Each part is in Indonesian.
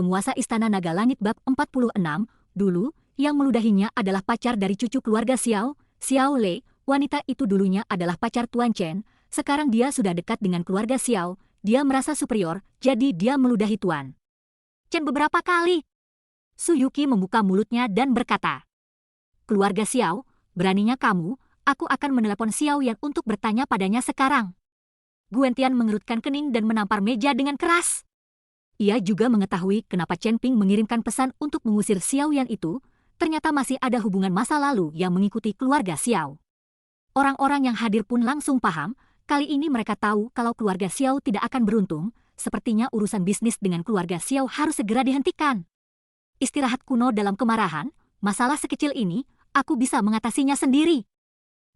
Penguasa Istana Naga Langit bab 46, dulu, yang meludahinya adalah pacar dari cucu keluarga Xiao, Xiao Lei. Wanita itu dulunya adalah pacar Tuan Chen, sekarang dia sudah dekat dengan keluarga Xiao, dia merasa superior, jadi dia meludahi Tuan Chen beberapa kali. Su Yuqi membuka mulutnya dan berkata, "Keluarga Xiao, beraninya kamu, aku akan menelepon Xiao Yan untuk bertanya padanya sekarang." Guentian mengerutkan kening dan menampar meja dengan keras. Ia juga mengetahui kenapa Chen Ping mengirimkan pesan untuk mengusir Xiao Yan itu, ternyata masih ada hubungan masa lalu yang mengikuti keluarga Xiao. Orang-orang yang hadir pun langsung paham, kali ini mereka tahu kalau keluarga Xiao tidak akan beruntung, sepertinya urusan bisnis dengan keluarga Xiao harus segera dihentikan. Istirahat kuno dalam kemarahan, masalah sekecil ini, aku bisa mengatasinya sendiri.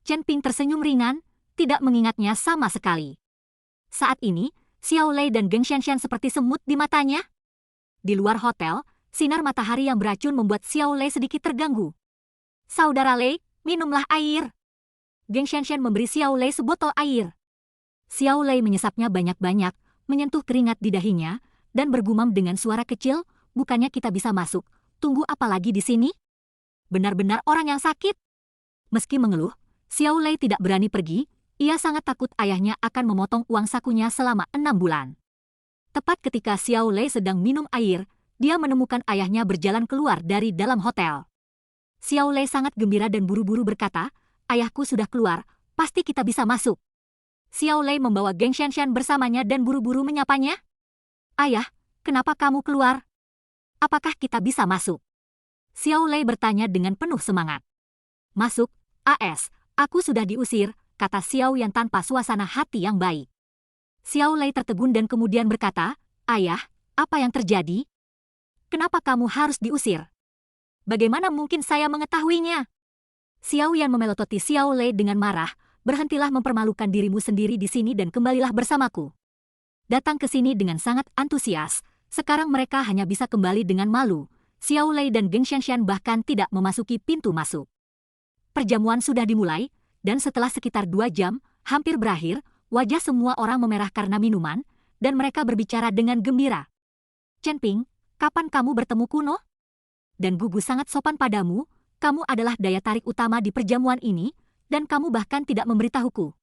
Chen Ping tersenyum ringan, tidak mengingatnya sama sekali. Saat ini, Xiao Lei dan Geng Xianshan seperti semut di matanya. Di luar hotel, sinar matahari yang beracun membuat Xiao Lei sedikit terganggu. "Saudara Lei, minumlah air." Geng Xianshan memberi Xiao Lei sebotol air. Xiao Lei menyesapnya banyak-banyak, menyentuh keringat di dahinya, dan bergumam dengan suara kecil, "Bukannya kita bisa masuk, tunggu apa lagi di sini? Benar-benar orang yang sakit." Meski mengeluh, Xiao Lei tidak berani pergi. Ia sangat takut ayahnya akan memotong uang sakunya selama 6 bulan. Tepat ketika Xiao Lei sedang minum air, dia menemukan ayahnya berjalan keluar dari dalam hotel. Xiao Lei sangat gembira dan buru-buru berkata, "Ayahku sudah keluar, pasti kita bisa masuk." Xiao Lei membawa Geng Xianshan bersamanya dan buru-buru menyapanya. "Ayah, kenapa kamu keluar? Apakah kita bisa masuk?" Xiao Lei bertanya dengan penuh semangat. "Masuk, AS, aku sudah diusir," kata Xiao Yan tanpa suasana hati yang baik. Xiao Lei tertegun dan kemudian berkata, "Ayah, apa yang terjadi? Kenapa kamu harus diusir? Bagaimana mungkin saya mengetahuinya?" Xiao Yan memelototi Xiao Lei dengan marah, "Berhentilah mempermalukan dirimu sendiri di sini dan kembalilah bersamaku." Datang ke sini dengan sangat antusias, sekarang mereka hanya bisa kembali dengan malu. Xiao Lei dan Geng Xianshan bahkan tidak memasuki pintu masuk. Perjamuan sudah dimulai, dan setelah sekitar 2 jam, hampir berakhir, wajah semua orang memerah karena minuman, dan mereka berbicara dengan gembira. "Chen Ping, kapan kamu bertemu Kuno? Dan Gugu sangat sopan padamu, kamu adalah daya tarik utama di perjamuan ini, dan kamu bahkan tidak memberitahuku."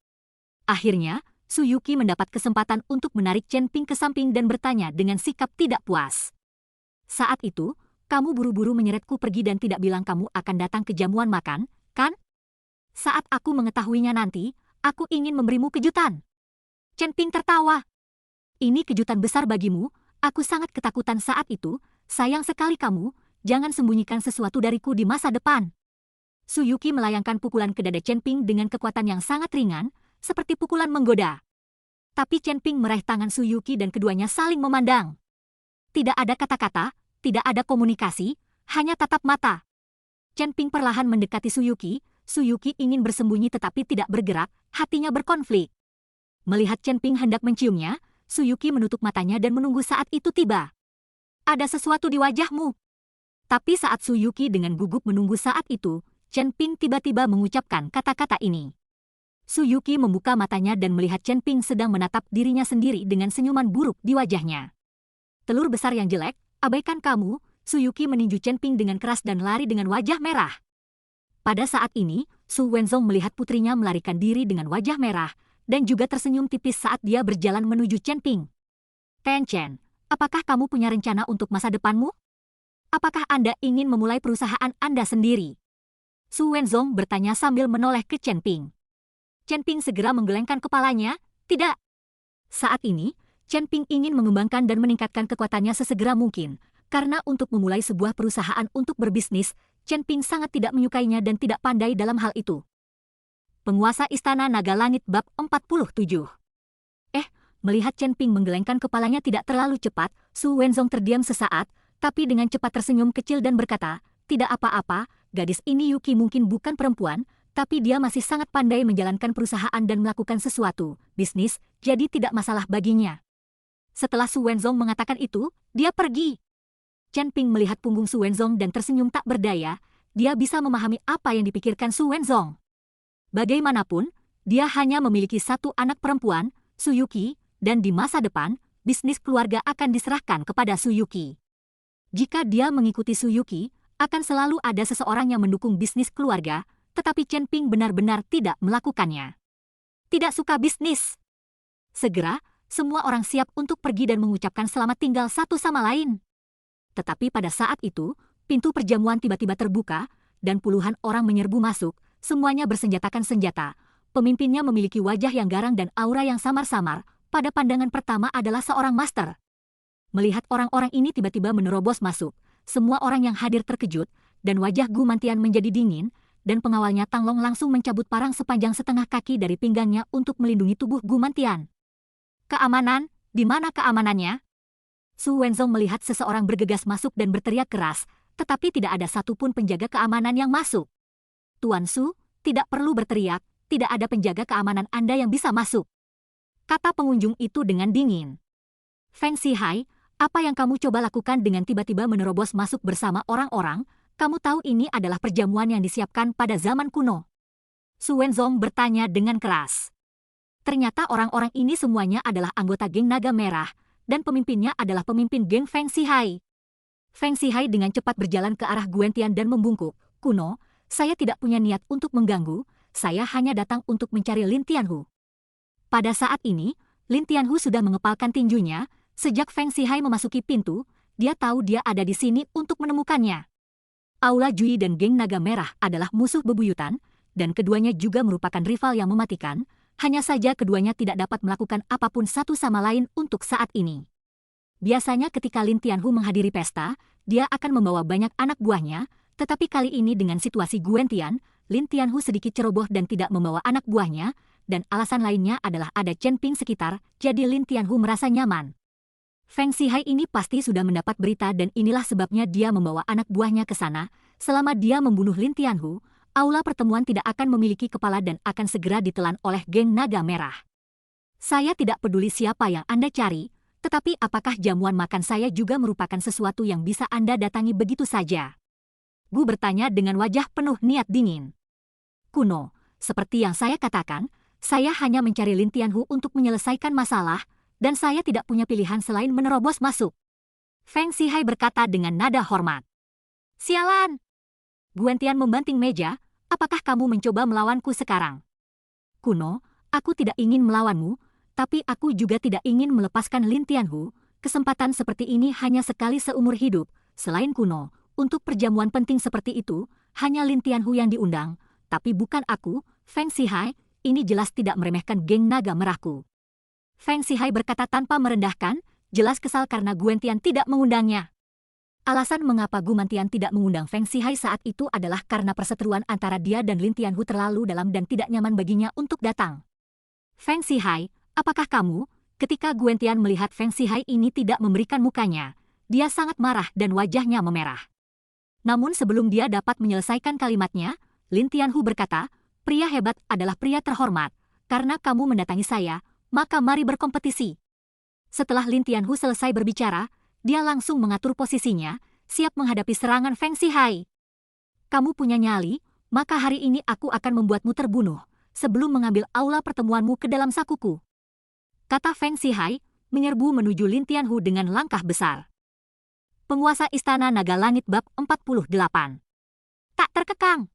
Akhirnya, Su Yuqi mendapat kesempatan untuk menarik Chen Ping ke samping dan bertanya dengan sikap tidak puas. "Saat itu, kamu buru-buru menyeretku pergi dan tidak bilang kamu akan datang ke jamuan makan, kan? Saat aku mengetahuinya nanti, aku ingin memberimu kejutan." Chen Ping tertawa. "Ini kejutan besar bagimu, aku sangat ketakutan saat itu, sayang sekali kamu, jangan sembunyikan sesuatu dariku di masa depan." Su Yuqi melayangkan pukulan ke dada Chen Ping dengan kekuatan yang sangat ringan, seperti pukulan menggoda. Tapi Chen Ping meraih tangan Su Yuqi dan keduanya saling memandang. Tidak ada kata-kata, tidak ada komunikasi, hanya tatap mata. Chen Ping perlahan mendekati Su Yuqi. Su Yuqi ingin bersembunyi tetapi tidak bergerak, hatinya berkonflik. Melihat Chen Ping hendak menciumnya, Su Yuqi menutup matanya dan menunggu saat itu tiba. "Ada sesuatu di wajahmu." Tapi saat Su Yuqi dengan gugup menunggu saat itu, Chen Ping tiba-tiba mengucapkan kata-kata ini. Su Yuqi membuka matanya dan melihat Chen Ping sedang menatap dirinya sendiri dengan senyuman buruk di wajahnya. "Telur besar yang jelek, abaikan kamu." Su Yuqi meninju Chen Ping dengan keras dan lari dengan wajah merah. Pada saat ini, Su Wenzong melihat putrinya melarikan diri dengan wajah merah, dan juga tersenyum tipis saat dia berjalan menuju Chen Ping. "Ten Chen, apakah kamu punya rencana untuk masa depanmu? Apakah Anda ingin memulai perusahaan Anda sendiri?" Su Wenzong bertanya sambil menoleh ke Chen Ping. Chen Ping segera menggelengkan kepalanya, "Tidak." Saat ini, Chen Ping ingin mengembangkan dan meningkatkan kekuatannya sesegera mungkin, karena untuk memulai sebuah perusahaan untuk berbisnis, Chen Ping sangat tidak menyukainya dan tidak pandai dalam hal itu. Penguasa Istana Naga Langit bab 47. Melihat Chen Ping menggelengkan kepalanya tidak terlalu cepat, Su Wenzong terdiam sesaat, tapi dengan cepat tersenyum kecil dan berkata, "Tidak apa-apa, gadis ini Yuqi mungkin bukan perempuan, tapi dia masih sangat pandai menjalankan perusahaan dan melakukan sesuatu, bisnis, jadi tidak masalah baginya." Setelah Su Wenzong mengatakan itu, dia pergi. Chen Ping melihat punggung Su Wenzong dan tersenyum tak berdaya, dia bisa memahami apa yang dipikirkan Su Wenzong. Bagaimanapun, dia hanya memiliki satu anak perempuan, Su Yuqi, dan di masa depan, bisnis keluarga akan diserahkan kepada Su Yuqi. Jika dia mengikuti Su Yuqi, akan selalu ada seseorang yang mendukung bisnis keluarga, tetapi Chen Ping benar-benar tidak melakukannya. Tidak suka bisnis. Segera, semua orang siap untuk pergi dan mengucapkan selamat tinggal satu sama lain. Tetapi pada saat itu, pintu perjamuan tiba-tiba terbuka, dan puluhan orang menyerbu masuk, semuanya bersenjatakan senjata. Pemimpinnya memiliki wajah yang garang dan aura yang samar-samar, pada pandangan pertama adalah seorang master. Melihat orang-orang ini tiba-tiba menerobos masuk, semua orang yang hadir terkejut, dan wajah Gu Mantian menjadi dingin, dan pengawalnya Tang Long langsung mencabut parang sepanjang setengah kaki dari pinggangnya untuk melindungi tubuh Gu Mantian. Keamanan, di mana keamanannya? Su Wenzong melihat seseorang bergegas masuk dan berteriak keras, tetapi tidak ada satupun penjaga keamanan yang masuk. Tuan Su, tidak perlu berteriak, tidak ada penjaga keamanan Anda yang bisa masuk, kata pengunjung itu dengan dingin. Feng Zihai, apa yang kamu coba lakukan dengan tiba-tiba menerobos masuk bersama orang-orang? Kamu tahu ini adalah perjamuan yang disiapkan pada zaman kuno. Su Wenzong bertanya dengan keras. Ternyata orang-orang ini semuanya adalah anggota geng Naga Merah, dan pemimpinnya adalah pemimpin geng Feng Zihai. Feng Zihai dengan cepat berjalan ke arah Guen Tian dan membungkuk. Kuno, saya tidak punya niat untuk mengganggu, saya hanya datang untuk mencari Lin Tianhu. Pada saat ini, Lin Tianhu sudah mengepalkan tinjunya. Sejak Feng Zihai memasuki pintu, dia tahu dia ada di sini untuk menemukannya. Aula Jui dan geng Naga Merah adalah musuh bebuyutan, dan keduanya juga merupakan rival yang mematikan, hanya saja keduanya tidak dapat melakukan apapun satu sama lain untuk saat ini. Biasanya ketika Lin Tianhu menghadiri pesta, dia akan membawa banyak anak buahnya, tetapi kali ini dengan situasi Guen Tian, Lin Tianhu sedikit ceroboh dan tidak membawa anak buahnya, dan alasan lainnya adalah ada Chen Ping sekitar, jadi Lin Tianhu merasa nyaman. Feng Zihai ini pasti sudah mendapat berita dan inilah sebabnya dia membawa anak buahnya ke sana. Selama dia membunuh Lin Tianhu, aula pertemuan tidak akan memiliki kepala dan akan segera ditelan oleh geng Naga Merah. Saya tidak peduli siapa yang Anda cari, tetapi apakah jamuan makan saya juga merupakan sesuatu yang bisa Anda datangi begitu saja? Gu bertanya dengan wajah penuh niat dingin. Kuno, seperti yang saya katakan, saya hanya mencari Lin Tianhu untuk menyelesaikan masalah, dan saya tidak punya pilihan selain menerobos masuk. Feng Zihai berkata dengan nada hormat. Sialan! Guen Tian membanting meja, apakah kamu mencoba melawanku sekarang? Kuno, aku tidak ingin melawanmu, tapi aku juga tidak ingin melepaskan Lin Tianhu. Kesempatan seperti ini hanya sekali seumur hidup. Selain Kuno, untuk perjamuan penting seperti itu, hanya Lin Tianhu yang diundang, tapi bukan aku. Feng Zihai, ini jelas tidak meremehkan geng Naga Merahku. Feng Zihai berkata tanpa merendahkan, jelas kesal karena Guen Tian tidak mengundangnya. Alasan mengapa Gu Mantian tidak mengundang Feng Zihai saat itu adalah karena perseteruan antara dia dan Lin Tianhu terlalu dalam dan tidak nyaman baginya untuk datang. Feng Zihai, apakah kamu? Ketika Guen Tian melihat Feng Zihai ini tidak memberikan mukanya, dia sangat marah dan wajahnya memerah. Namun sebelum dia dapat menyelesaikan kalimatnya, Lin Tianhu berkata, pria hebat adalah pria terhormat. Karena kamu mendatangi saya, maka mari berkompetisi. Setelah Lin Tianhu selesai berbicara, dia langsung mengatur posisinya, siap menghadapi serangan Feng Zihai. Kamu punya nyali, maka hari ini aku akan membuatmu terbunuh, sebelum mengambil aula pertemuanmu ke dalam sakuku. Kata Feng Zihai, menyerbu menuju Lin Tianhu dengan langkah besar. Penguasa Istana Naga Langit Bab 48. Tak terkekang.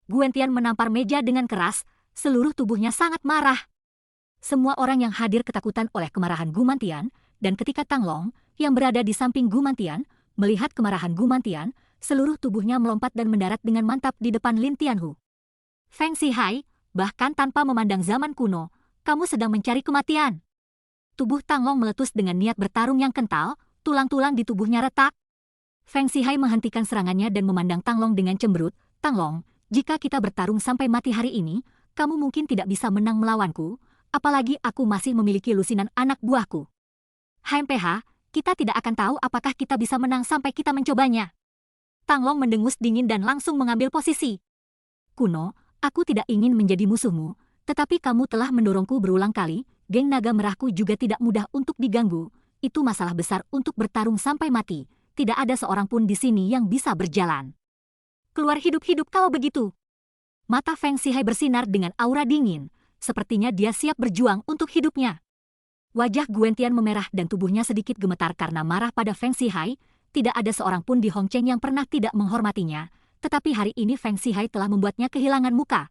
Guen Tian menampar meja dengan keras, seluruh tubuhnya sangat marah. Semua orang yang hadir ketakutan oleh kemarahan Gu Mantian, dan ketika Tang Long, yang berada di samping Gu Mantian, melihat kemarahan Gu Mantian, seluruh tubuhnya melompat dan mendarat dengan mantap di depan Lin Tianhu. Feng Zihai, bahkan tanpa memandang zaman kuno, kamu sedang mencari kematian. Tubuh Tang Long meletus dengan niat bertarung yang kental, tulang-tulang di tubuhnya retak. Feng Zihai menghentikan serangannya dan memandang Tang Long dengan cemberut. Tang Long, jika kita bertarung sampai mati hari ini, kamu mungkin tidak bisa menang melawanku, apalagi aku masih memiliki lusinan anak buahku. HMPH, kita tidak akan tahu apakah kita bisa menang sampai kita mencobanya. Tang Long mendengus dingin dan langsung mengambil posisi. Kuno, aku tidak ingin menjadi musuhmu, tetapi kamu telah mendorongku berulang kali, geng Naga Merahku juga tidak mudah untuk diganggu, itu masalah besar untuk bertarung sampai mati, tidak ada seorang pun di sini yang bisa berjalan. Keluar hidup-hidup kalau begitu. Mata Feng Zihai bersinar dengan aura dingin, sepertinya dia siap berjuang untuk hidupnya. Wajah Guen Tian memerah dan tubuhnya sedikit gemetar karena marah pada Feng Zihai. tidak ada seorang pun di Hongcheng yang pernah tidak menghormatinya, tetapi hari ini Feng Zihai telah membuatnya kehilangan muka.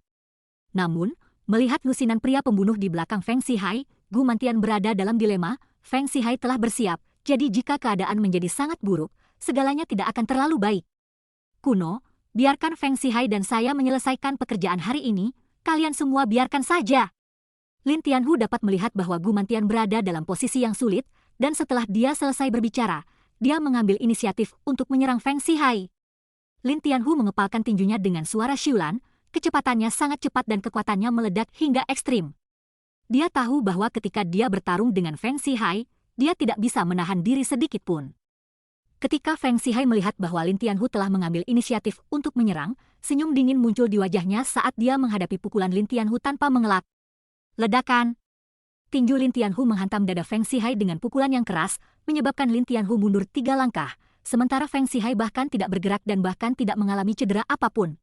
Namun, melihat lusinan pria pembunuh di belakang Feng Zihai, Gu Mantian berada dalam dilema. Feng Zihai telah bersiap, jadi jika keadaan menjadi sangat buruk, segalanya tidak akan terlalu baik. Kuno, biarkan Feng Zihai dan saya menyelesaikan pekerjaan hari ini, kalian semua biarkan saja. Lin Tianhu dapat melihat bahwa Gu Mantian berada dalam posisi yang sulit, dan setelah dia selesai berbicara, dia mengambil inisiatif untuk menyerang Feng Zihai. Lin Tianhu mengepalkan tinjunya dengan suara siulan, kecepatannya sangat cepat dan kekuatannya meledak hingga ekstrim. Dia tahu bahwa ketika dia bertarung dengan Feng Zihai, dia tidak bisa menahan diri sedikit pun. Ketika Feng Zihai melihat bahwa Lin Tianhu telah mengambil inisiatif untuk menyerang, senyum dingin muncul di wajahnya saat dia menghadapi pukulan Lin Tianhu tanpa mengelak. Ledakan! Tinju Lin Tianhu menghantam dada Feng Zihai dengan pukulan yang keras, menyebabkan Lin Tianhu mundur 3 langkah, sementara Feng Zihai bahkan tidak bergerak dan bahkan tidak mengalami cedera apapun.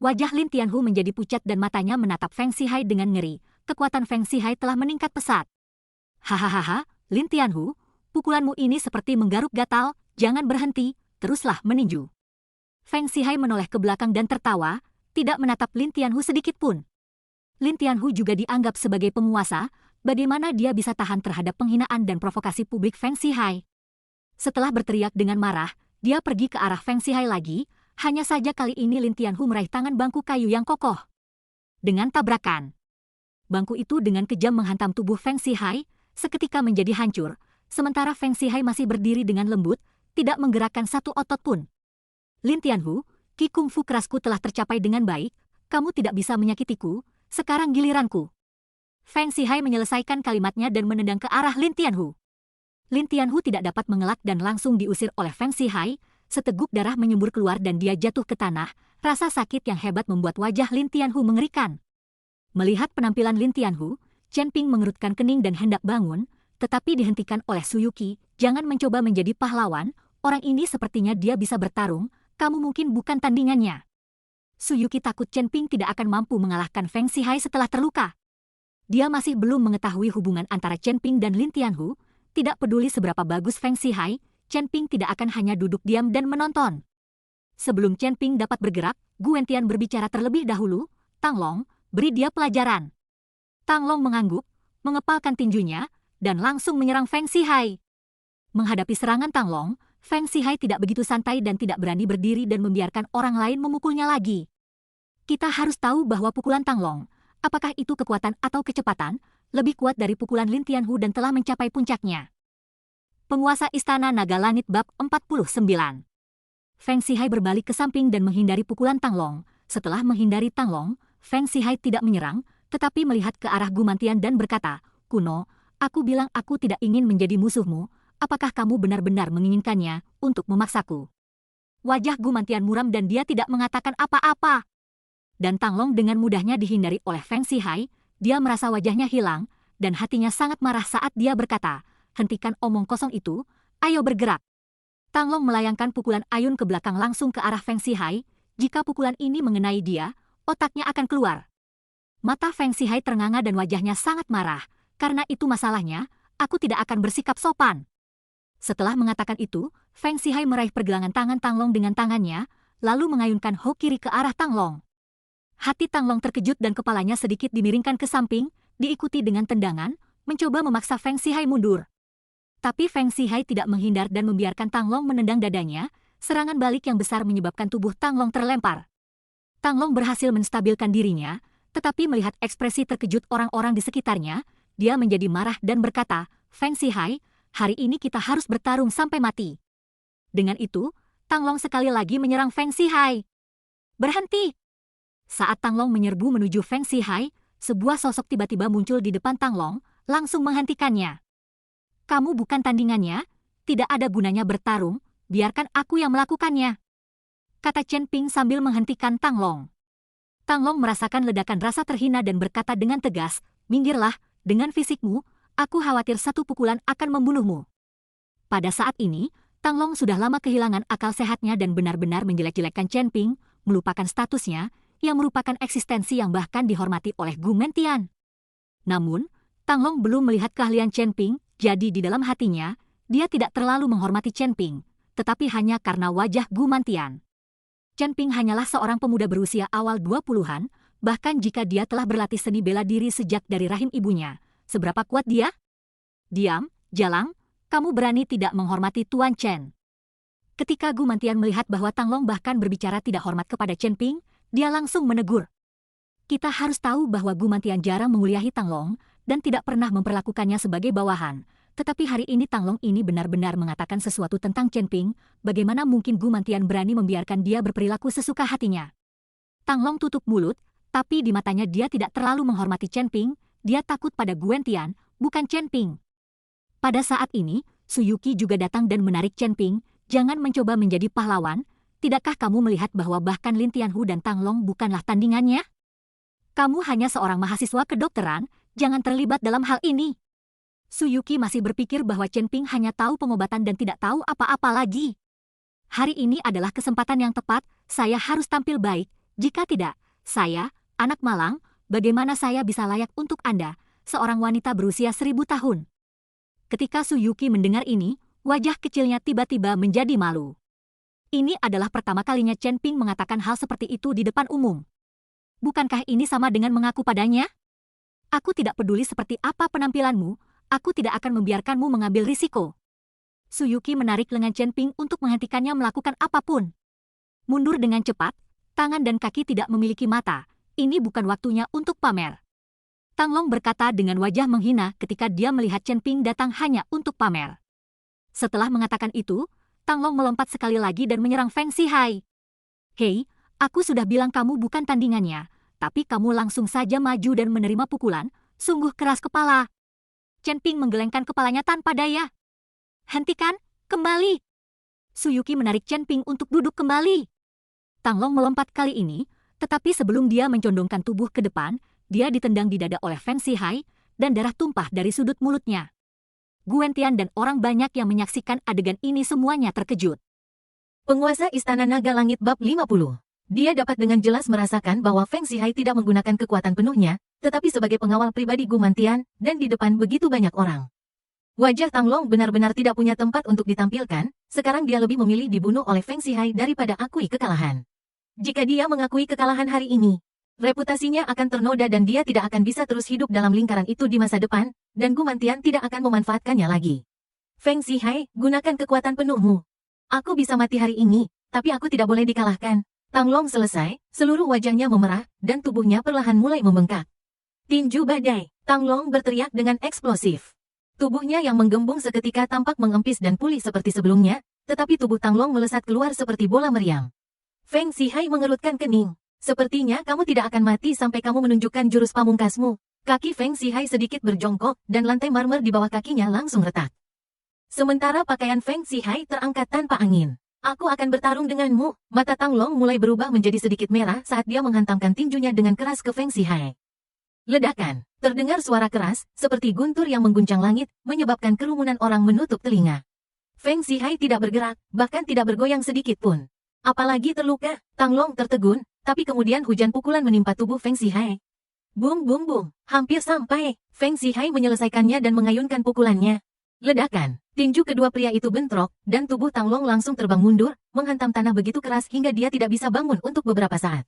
Wajah Lin Tianhu menjadi pucat dan matanya menatap Feng Zihai dengan ngeri. Kekuatan Feng Zihai telah meningkat pesat. Hahaha, Lin Tianhu, pukulanmu ini seperti menggaruk gatal, jangan berhenti, teruslah meninju. Feng Zihai menoleh ke belakang dan tertawa, tidak menatap Lin Tianhu sedikit pun. Lin Tianhu juga dianggap sebagai penguasa, bagaimana dia bisa tahan terhadap penghinaan dan provokasi publik Feng Zihai. Setelah berteriak dengan marah, dia pergi ke arah Feng Zihai lagi, hanya saja kali ini Lin Tianhu meraih tangan bangku kayu yang kokoh. Dengan tabrakan, bangku itu dengan kejam menghantam tubuh Feng Zihai, seketika menjadi hancur, sementara Feng Zihai masih berdiri dengan lembut, tidak menggerakkan satu otot pun. Lin Tianhu, Ki Kung Fu kerasku telah tercapai dengan baik, kamu tidak bisa menyakitiku, sekarang giliranku. Feng Zihai menyelesaikan kalimatnya dan menendang ke arah Lin Tianhu. Lin Tianhu tidak dapat mengelak dan langsung diusir oleh Feng Zihai, seteguk darah menyembur keluar dan dia jatuh ke tanah, rasa sakit yang hebat membuat wajah Lin Tianhu mengerikan. Melihat penampilan Lin Tianhu, Chen Ping mengerutkan kening dan hendak bangun, tetapi dihentikan oleh Su Yuqi, jangan mencoba menjadi pahlawan, orang ini sepertinya dia bisa bertarung, kamu mungkin bukan tandingannya. Su Yuqi takut Chen Ping tidak akan mampu mengalahkan Feng Zihai setelah terluka. Dia masih belum mengetahui hubungan antara Chen Ping dan Lin Tianhu, tidak peduli seberapa bagus Feng Zihai, Chen Ping tidak akan hanya duduk diam dan menonton. Sebelum Chen Ping dapat bergerak, Gu Wentian berbicara terlebih dahulu, Tang Long, beri dia pelajaran. Tang Long mengangguk, mengepalkan tinjunya, dan langsung menyerang Feng Zihai. Menghadapi serangan Tang Long, Feng Zihai tidak begitu santai dan tidak berani berdiri dan membiarkan orang lain memukulnya lagi. Kita harus tahu bahwa pukulan Tang Long, apakah itu kekuatan atau kecepatan, lebih kuat dari pukulan Lin Tianhu dan telah mencapai puncaknya. Penguasa Istana Naga Langit Bab 49. Feng Zihai berbalik ke samping dan menghindari pukulan Tang Long. Setelah menghindari Tang Long, Feng Zihai tidak menyerang, tetapi melihat ke arah Gu Mantian dan berkata, "Kuno, aku bilang aku tidak ingin menjadi musuhmu, apakah kamu benar-benar menginginkannya untuk memaksaku?" Wajah Gu Mantian muram dan dia tidak mengatakan apa-apa. Dan Tang Long dengan mudahnya dihindari oleh Feng Zihai, dia merasa wajahnya hilang, dan hatinya sangat marah saat dia berkata, "Hentikan omong kosong itu, ayo bergerak." Tang Long melayangkan pukulan ayun ke belakang langsung ke arah Feng Zihai, jika pukulan ini mengenai dia, otaknya akan keluar. Mata Feng Zihai ternganga dan wajahnya sangat marah, karena itu masalahnya, aku tidak akan bersikap sopan. Setelah mengatakan itu, Feng Zihai meraih pergelangan tangan Tang Long dengan tangannya, lalu mengayunkan ho kiri ke arah Tang Long. Hati Tang Long terkejut dan kepalanya sedikit dimiringkan ke samping, diikuti dengan tendangan, mencoba memaksa Feng Zihai mundur. Tapi Feng Zihai tidak menghindar dan membiarkan Tang Long menendang dadanya, serangan balik yang besar menyebabkan tubuh Tang Long terlempar. Tang Long berhasil menstabilkan dirinya, tetapi melihat ekspresi terkejut orang-orang di sekitarnya, dia menjadi marah dan berkata, "Feng Zihai, hari ini kita harus bertarung sampai mati." Dengan itu, Tang Long sekali lagi menyerang Feng Zihai. "Berhenti!" Saat Tang Long menyerbu menuju Feng Zihai, sebuah sosok tiba-tiba muncul di depan Tang Long, langsung menghentikannya. "Kamu bukan tandingannya, tidak ada gunanya bertarung, biarkan aku yang melakukannya," kata Chen Ping sambil menghentikan Tang Long. Tang Long merasakan ledakan rasa terhina dan berkata dengan tegas, "Minggirlah, dengan fisikmu, aku khawatir satu pukulan akan membunuhmu." Pada saat ini, Tang Long sudah lama kehilangan akal sehatnya dan benar-benar menjelek-jelekkan Chen Ping, melupakan statusnya, yang merupakan eksistensi yang bahkan dihormati oleh Gu Mantian. Namun, Tang Long belum melihat keahlian Chen Ping, jadi di dalam hatinya, dia tidak terlalu menghormati Chen Ping. tetapi hanya karena wajah Gu Mantian. Chen Ping hanyalah seorang pemuda berusia awal 20-an, bahkan jika dia telah berlatih seni bela diri sejak dari rahim ibunya. Seberapa kuat dia? Diam, Jalang, kamu berani tidak menghormati Tuan Chen. Ketika Gu Mantian melihat bahwa Tang Long bahkan berbicara tidak hormat kepada Chen Ping, dia langsung menegur. Kita harus tahu bahwa Gu Mantian jarang menguliahi Tang Long dan tidak pernah memperlakukannya sebagai bawahan. Tetapi hari ini Tang Long ini benar-benar mengatakan sesuatu tentang Chen Ping, bagaimana mungkin Gu Mantian berani membiarkan dia berperilaku sesuka hatinya. Tang Long tutup mulut, tapi di matanya dia tidak terlalu menghormati Chen Ping, dia takut pada Gu Tian, bukan Chen Ping. Pada saat ini, Su Yuqi juga datang dan menarik Chen Ping, jangan mencoba menjadi pahlawan, tidakkah kamu melihat bahwa bahkan Lin Tianhu dan Tang Long bukanlah tandingannya? Kamu hanya seorang mahasiswa kedokteran, jangan terlibat dalam hal ini. Su Yuqi masih berpikir bahwa Chen Ping hanya tahu pengobatan dan tidak tahu apa-apa lagi. Hari ini adalah kesempatan yang tepat, saya harus tampil baik, jika tidak, saya, anak malang, bagaimana saya bisa layak untuk Anda, seorang wanita berusia 1000 tahun. Ketika Su Yuqi mendengar ini, wajah kecilnya tiba-tiba menjadi malu. Ini adalah pertama kalinya Chen Ping mengatakan hal seperti itu di depan umum. Bukankah ini sama dengan mengaku padanya? Aku tidak peduli seperti apa penampilanmu, aku tidak akan membiarkanmu mengambil risiko. Su Yuqi menarik lengan Chen Ping untuk menghentikannya melakukan apapun. Mundur dengan cepat, tangan dan kaki tidak memiliki mata, ini bukan waktunya untuk pamer. Tang Long berkata dengan wajah menghina ketika dia melihat Chen Ping datang hanya untuk pamer. Setelah mengatakan itu, Tang Long melompat sekali lagi dan menyerang Feng Zihai. Hei, aku sudah bilang kamu bukan tandingannya, tapi kamu langsung saja maju dan menerima pukulan, sungguh keras kepala. Chen Ping menggelengkan kepalanya tanpa daya. Hentikan, kembali. Su Yuqi menarik Chen Ping untuk duduk kembali. Tang Long melompat kali ini, tetapi sebelum dia mencondongkan tubuh ke depan, dia ditendang di dada oleh Feng Zihai, dan darah tumpah dari sudut mulutnya. Gu Tian dan orang banyak yang menyaksikan adegan ini semuanya terkejut. Penguasa Istana Naga Langit Bab 50. Dia dapat dengan jelas merasakan bahwa Feng Zihai tidak menggunakan kekuatan penuhnya, tetapi sebagai pengawal pribadi Gu Mantian, dan di depan begitu banyak orang. Wajah Tang Long benar-benar tidak punya tempat untuk ditampilkan, sekarang dia lebih memilih dibunuh oleh Feng Zihai daripada akui kekalahan. Jika dia mengakui kekalahan hari ini, reputasinya akan ternoda dan dia tidak akan bisa terus hidup dalam lingkaran itu di masa depan, dan Gu Mantian tidak akan memanfaatkannya lagi. Feng Zihai, gunakan kekuatan penuhmu. Aku bisa mati hari ini, tapi aku tidak boleh dikalahkan. Tang Long selesai, seluruh wajahnya memerah, dan tubuhnya perlahan mulai membengkak. Tinju badai, Tang Long berteriak dengan eksplosif. Tubuhnya yang menggembung seketika tampak mengempis dan pulih seperti sebelumnya, tetapi tubuh Tang Long melesat keluar seperti bola meriam. Feng Zihai mengerutkan kening. Sepertinya kamu tidak akan mati sampai kamu menunjukkan jurus pamungkasmu. Kaki Feng Zihai sedikit berjongkok, dan lantai marmer di bawah kakinya langsung retak. Sementara pakaian Feng Zihai terangkat tanpa angin. Aku akan bertarung denganmu. Mata Tang Long mulai berubah menjadi sedikit merah saat dia menghantamkan tinjunya dengan keras ke Feng Zihai. Ledakan. Terdengar suara keras, seperti guntur yang mengguncang langit, menyebabkan kerumunan orang menutup telinga. Feng Zihai tidak bergerak, bahkan tidak bergoyang sedikit pun. Apalagi terluka, Tang Long tertegun, tapi kemudian hujan pukulan menimpa tubuh Feng Zihai. Bum bum bum, hampir sampai. Feng Zihai menyelesaikannya dan mengayunkan pukulannya. Ledakan. Tinju kedua pria itu bentrok, dan tubuh Tang Long langsung terbang mundur, menghantam tanah begitu keras hingga dia tidak bisa bangun untuk beberapa saat.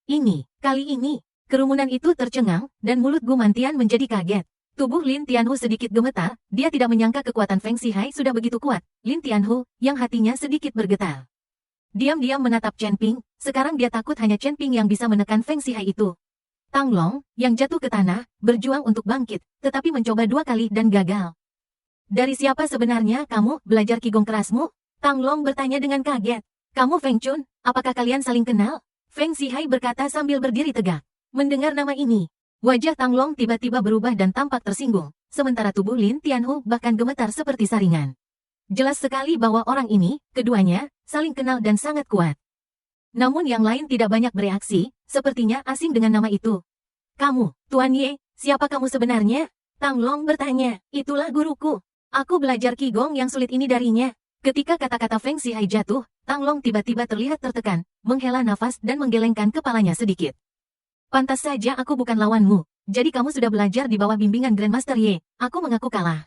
Kali ini, kerumunan itu tercengang, dan mulut Gu Mantian menjadi kaget. Tubuh Lin Tianhu sedikit gemetar, dia tidak menyangka kekuatan Feng Zihai sudah begitu kuat. Lin Tianhu, yang hatinya sedikit bergetar. Diam-diam menatap Chen Ping, sekarang dia takut hanya Chen Ping yang bisa menekan Feng Zihai itu. Tang Long, yang jatuh ke tanah, berjuang untuk bangkit, tetapi mencoba 2 kali dan gagal. Dari siapa sebenarnya kamu belajar Qigong kerasmu? Tang Long bertanya dengan kaget. Kamu Feng Chun, apakah kalian saling kenal? Feng Zihai berkata sambil berdiri tegak. Mendengar nama ini, wajah Tang Long tiba-tiba berubah dan tampak tersinggung, sementara tubuh Lin Tianhu bahkan gemetar seperti saringan. Jelas sekali bahwa orang ini, keduanya, saling kenal dan sangat kuat. Namun yang lain tidak banyak bereaksi, sepertinya asing dengan nama itu. Kamu, Tuan Ye, siapa kamu sebenarnya? Tang Long bertanya, itulah guruku. Aku belajar Qigong yang sulit ini darinya. Ketika kata-kata Feng Zihai jatuh, Tang Long tiba-tiba terlihat tertekan, menghela nafas dan menggelengkan kepalanya sedikit. Pantas saja aku bukan lawanmu, jadi kamu sudah belajar di bawah bimbingan Grandmaster Ye, aku mengaku kalah.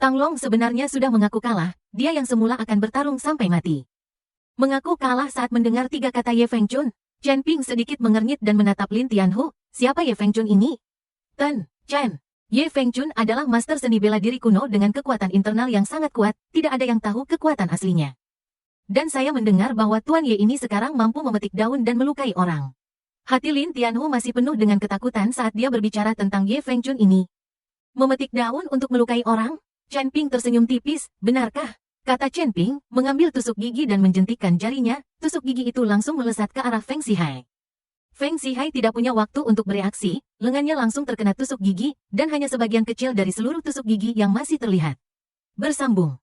Tang Long sebenarnya sudah mengaku kalah, dia yang semula akan bertarung sampai mati. Mengaku kalah saat mendengar 3 kata Ye Fengchun, Chen Ping sedikit mengernyit dan menatap Lin Tianhu. Siapa Ye Fengchun ini? Ten Chen. Ye Fengchun adalah master seni bela diri kuno dengan kekuatan internal yang sangat kuat, tidak ada yang tahu kekuatan aslinya. Dan saya mendengar bahwa Tuan Ye ini sekarang mampu memetik daun dan melukai orang. Hati Lin Tianhu masih penuh dengan ketakutan saat dia berbicara tentang Ye Fengchun ini. Memetik daun untuk melukai orang? Chen Ping tersenyum tipis, benarkah? Kata Chen Ping, mengambil tusuk gigi dan menjentikkan jarinya, tusuk gigi itu langsung melesat ke arah Feng Zihai. Feng Zihai tidak punya waktu untuk bereaksi, lengannya langsung terkena tusuk gigi, dan hanya sebagian kecil dari seluruh tusuk gigi yang masih terlihat. Bersambung.